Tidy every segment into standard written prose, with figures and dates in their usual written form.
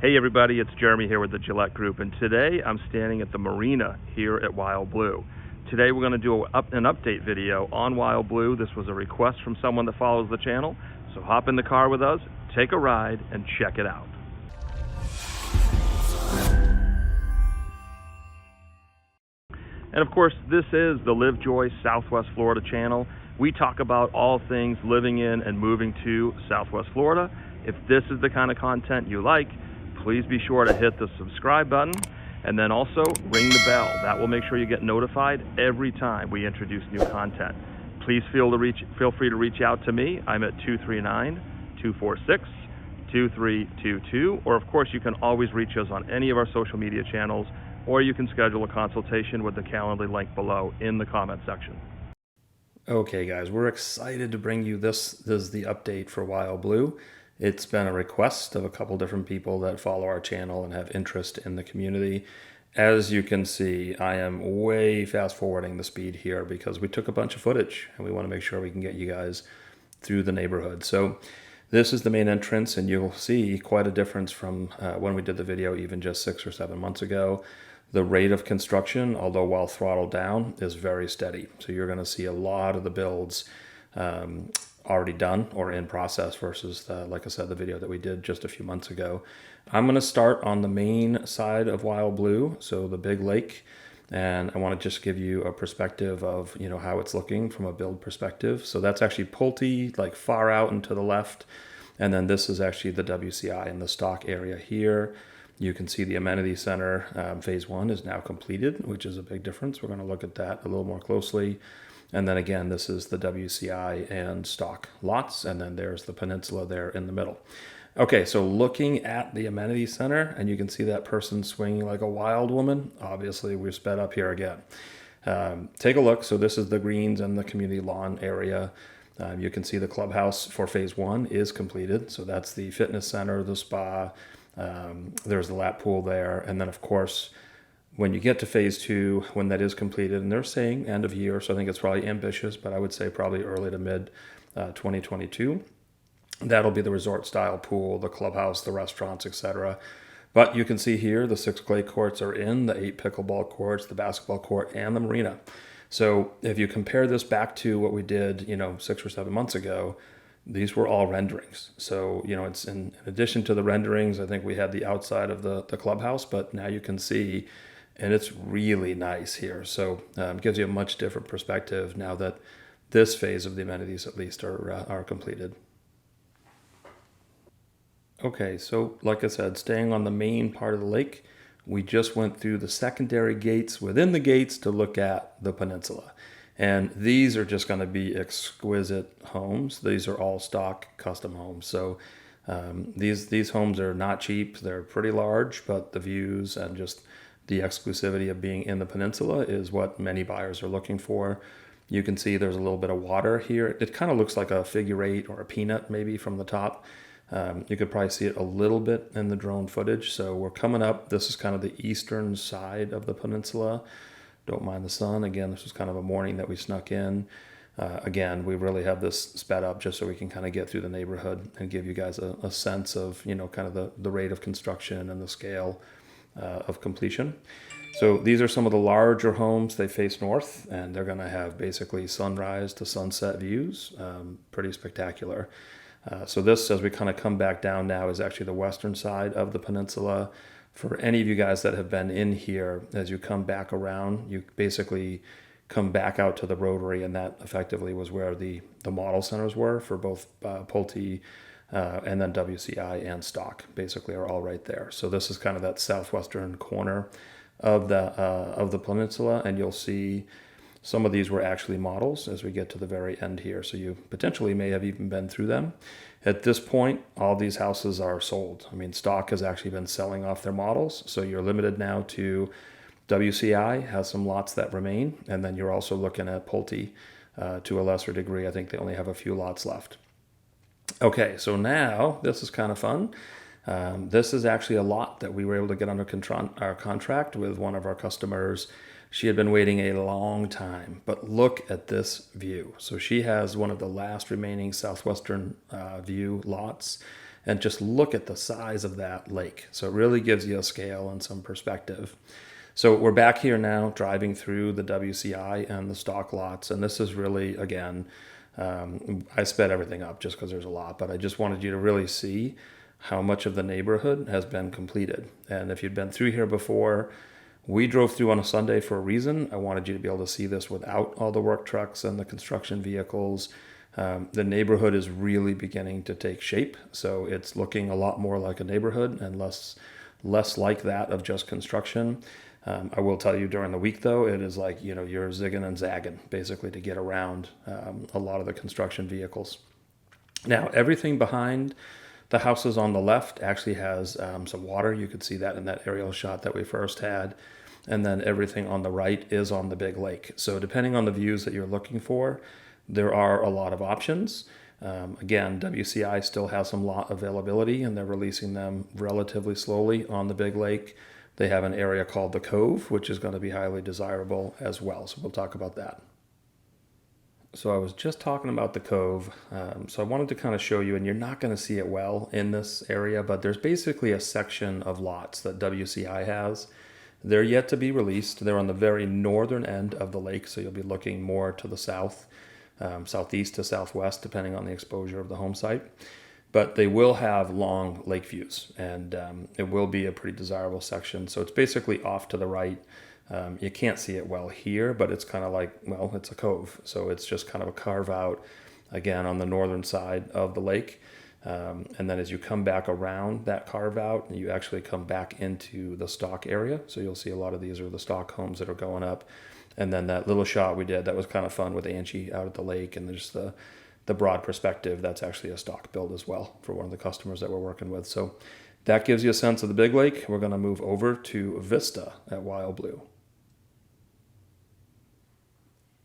Hey everybody, it's Jeremy here with the Guillette Group, and today I'm standing at the Marina here at WildBlue. Today we're going to do an update video on WildBlue. This was a request from someone that follows the channel, so hop in the car with us, take a ride, and check it out. And of course, this is the Live Joy Southwest Florida channel. We talk about all things living in and moving to Southwest Florida. If this is the kind of content you like, please be sure to hit the subscribe button and then also ring the bell. That will make sure you get notified every time we introduce new content. Please feel free to reach out to me. I'm at 239-246-2322, or of course you can always reach us on any of our social media channels, or you can schedule a consultation with the Calendly link below in the comment section. Okay guys, we're excited to bring you this is the update for WildBlue. It's been a request of a couple different people that follow our channel and have interest in the community. As you can see, I am way fast forwarding the speed here because we took a bunch of footage and we want to make sure we can get you guys through the neighborhood. So this is the main entrance, and you'll see quite a difference from when we did the video even just 6 or 7 months ago. The rate of construction, although while throttled down, is very steady. So you're going to see a lot of the builds already done or in process versus, like I said, the video that we did just a few months ago. I'm going to start on the main side of WildBlue, so the big lake, and I want to just give you a perspective of how it's looking from a build perspective. So that's actually Pulte, like far out and to the left, and then this is actually the WCI in the stock area here. You can see the amenity center. Phase 1 is now completed, which is a big difference. We're going to look at that a little more closely. And then again, this is the WCI and stock lots, and then there's the Peninsula there in the middle. Okay, so looking at the amenity center, and you can see that person swinging like a wild woman. Obviously, we're sped up here again. Take a look. So this is the greens and the community lawn area. You can see the clubhouse for phase 1 is completed. So that's the fitness center, the spa. There's the lap pool there, and then of course, when you get to phase 2, when that is completed, and they're saying end of year, so I think it's probably ambitious, but I would say probably early to mid 2022. That'll be the resort style pool, the clubhouse, the restaurants, etc. But you can see here the 6 clay courts are in, the 8 pickleball courts, the basketball court, and the marina. So if you compare this back to what we did 6 or 7 months ago, these were all renderings. So it's in addition to the renderings, I think we had the outside of the clubhouse, but now you can see, and it's really nice here. So it gives you a much different perspective now that this phase of the amenities at least are completed. Okay, so like I said, staying on the main part of the lake, we just went through the secondary gates within the gates to look at the peninsula. And these are just going to be exquisite homes. These are all stock custom homes. So these homes are not cheap. They're pretty large, but the views and just the exclusivity of being in the peninsula is what many buyers are looking for. You can see there's a little bit of water here. It kind of looks like a figure 8 or a peanut maybe from the top. You could probably see it a little bit in the drone footage. So we're coming up. This is kind of the eastern side of the peninsula. Don't mind the sun. Again, this was kind of a morning that we snuck in. Again, we really have this sped up just so we can kind of get through the neighborhood and give you guys a sense of, kind of the rate of construction and the scale of completion. So these are some of the larger homes. They face north, and they're going to have basically sunrise to sunset views. Pretty spectacular. So this, as we kind of come back down now, is actually the western side of the peninsula. For any of you guys that have been in here, as you come back around, you basically come back out to the rotary, and that effectively was where the model centers were for both Pulte and then WCI and stock, basically are all right there. So this is kind of that southwestern corner of the peninsula, and you'll see some of these were actually models as we get to the very end here. So you potentially may have even been through them. At this point, all these houses are sold. I mean, stock has actually been selling off their models. So you're limited now to WCI has some lots that remain. And then you're also looking at Pulte to a lesser degree. I think they only have a few lots left. Okay, so now this is kind of fun. This is actually a lot that we were able to get under our contract with one of our customers. She had been waiting a long time, but look at this view. So she has one of the last remaining southwestern view lots. and just look at the size of that lake. So it really gives you a scale and some perspective. So we're back here now driving through the WCI and the stock lots. And this is really, again, I sped everything up just because there's a lot, but I just wanted you to really see how much of the neighborhood has been completed. And if you'd been through here before, we drove through on a Sunday for a reason. I wanted you to be able to see this without all the work trucks and the construction vehicles. The neighborhood is really beginning to take shape. So it's looking a lot more like a neighborhood and less like that of just construction. I will tell you during the week, though, it is like, you're zigging and zagging basically to get around a lot of the construction vehicles. Now, everything behind the houses on the left actually has some water. You could see that in that aerial shot that we first had. And then everything on the right is on the big lake. So depending on the views that you're looking for, there are a lot of options. Again, WCI still has some lot availability, and they're releasing them relatively slowly on the big lake. They have an area called the Cove, which is going to be highly desirable as well. So we'll talk about that. So I was just talking about the Cove. So I wanted to kind of show you, and you're not going to see it well in this area, but there's basically a section of lots that WCI has. They're yet to be released. They're on the very northern end of the lake, so you'll be looking more to the south, southeast to southwest, depending on the exposure of the home site. But they will have long lake views, and it will be a pretty desirable section. So it's basically off to the right. You can't see it well here, but it's kind of like, well, it's a cove. So it's just kind of a carve out, again, on the northern side of the lake. And then as you come back around that carve out, you actually come back into the stock area. So you'll see a lot of these are the stock homes that are going up. And then that little shot we did, that was kind of fun with Angie out at the lake, and there's the broad perspective. That's actually a stock build as well for one of the customers that we're working with. So that gives you a sense of the big lake. We're going to move over to Vista at WildBlue.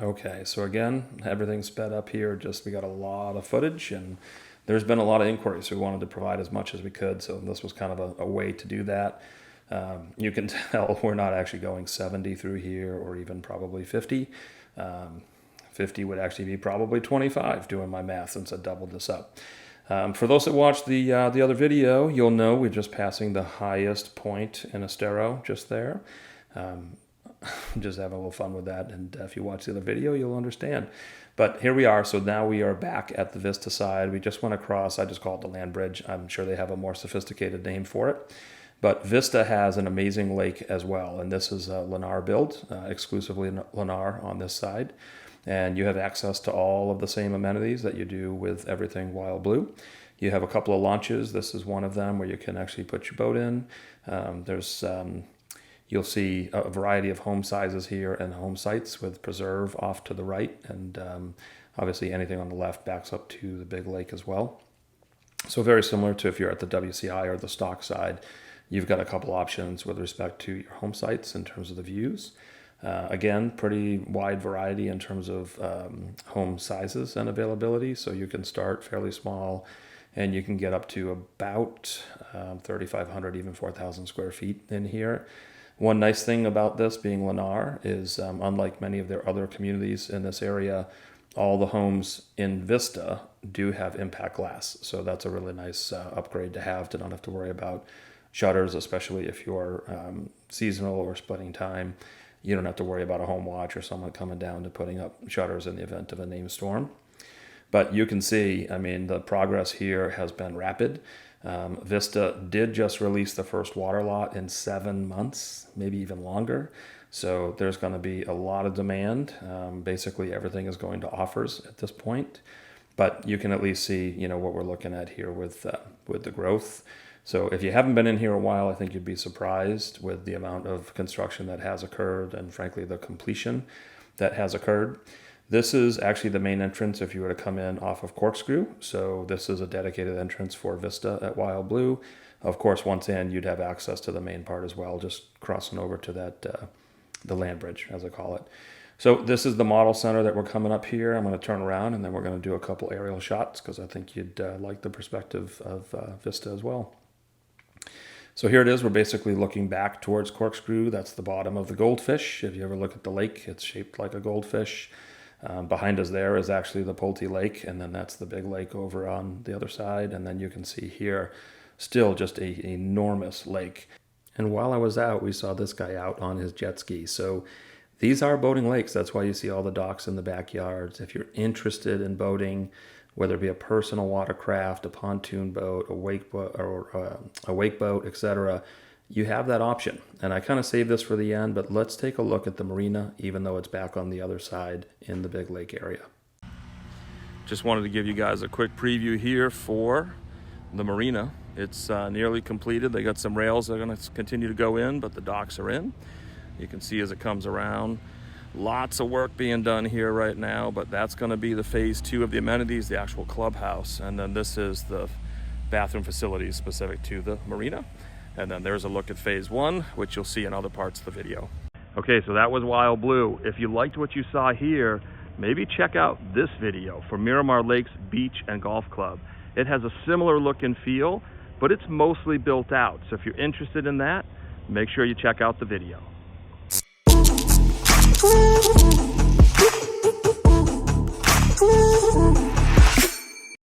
Okay, so again, everything's sped up here. We got a lot of footage, and there's been a lot of inquiries, so we wanted to provide as much as we could. So this was kind of a way to do that. You can tell we're not actually going 70 through here, or even probably 50. 50 would actually be probably 25 doing my math, since I doubled this up. For those that watched the other video, you'll know we're just passing the highest point in Estero just there. Just having a little fun with that, and if you watch the other video, you'll understand. But here we are. So now we are back at the Vista side. We just went across. I just call it the land bridge. I'm sure they have a more sophisticated name for it. But Vista has an amazing lake as well, and this is a Lennar build, exclusively Lennar on this side. And you have access to all of the same amenities that you do with everything WildBlue. You have a couple of launches. This is one of them where you can actually put your boat in. You'll see a variety of home sizes here and home sites with preserve off to the right. And obviously anything on the left backs up to the big lake as well. So very similar to if you're at the WCI or the stock side, you've got a couple options with respect to your home sites in terms of the views. Again, pretty wide variety in terms of home sizes and availability. So you can start fairly small, and you can get up to about 3,500, even 4,000 square feet in here. One nice thing about this being Lennar is, unlike many of their other communities in this area, all the homes in Vista do have impact glass. So that's a really nice upgrade to have, to not have to worry about shutters, especially if you're seasonal or splitting time. You don't have to worry about a home watch or someone coming down to putting up shutters in the event of a named storm. But you can see, I mean, the progress here has been rapid. Vista did just release the first water lot in 7 months, maybe even longer. So there's going to be a lot of demand. Basically, everything is going to offers at this point. But you can at least see, what we're looking at here with the growth. So if you haven't been in here a while, I think you'd be surprised with the amount of construction that has occurred, and frankly, the completion that has occurred. This is actually the main entrance if you were to come in off of Corkscrew. So this is a dedicated entrance for Vista at WildBlue. Of course, once in, you'd have access to the main part as well, just crossing over to that the land bridge, as I call it. So this is the model center that we're coming up here. I'm going to turn around, and then we're going to do a couple aerial shots because I think you'd like the perspective of Vista as well. So here it is. We're basically looking back towards Corkscrew. That's the bottom of the Goldfish. If you ever look at the lake, it's shaped like a goldfish. Behind us there is actually the Pulte Lake, and then that's the big lake over on the other side. And then you can see here, still just an enormous lake. And while I was out, we saw this guy out on his jet ski. So these are boating lakes. That's why you see all the docks in the backyards. If you're interested in boating, whether it be a personal watercraft, a pontoon boat, a wake boat, or a wake boat, etc., you have that option. And I kind of saved this for the end, but let's take a look at the marina, even though it's back on the other side in the big lake area. Just wanted to give you guys a quick preview here for the marina. It's nearly completed. They got some rails that are going to continue to go in, but the docks are in. You can see as it comes around, lots of work being done here right now, but that's going to be the phase 2 of the amenities, the actual clubhouse. And then this is the bathroom facilities specific to the marina. And then there's a look at phase 1, which you'll see in other parts of the video. Okay, so that was Wild Blue. If you liked what you saw here, maybe check out this video for Miramar Lakes Beach and Golf Club. It has a similar look and feel, but it's mostly built out. So if you're interested in that, make sure you check out the video. Woo!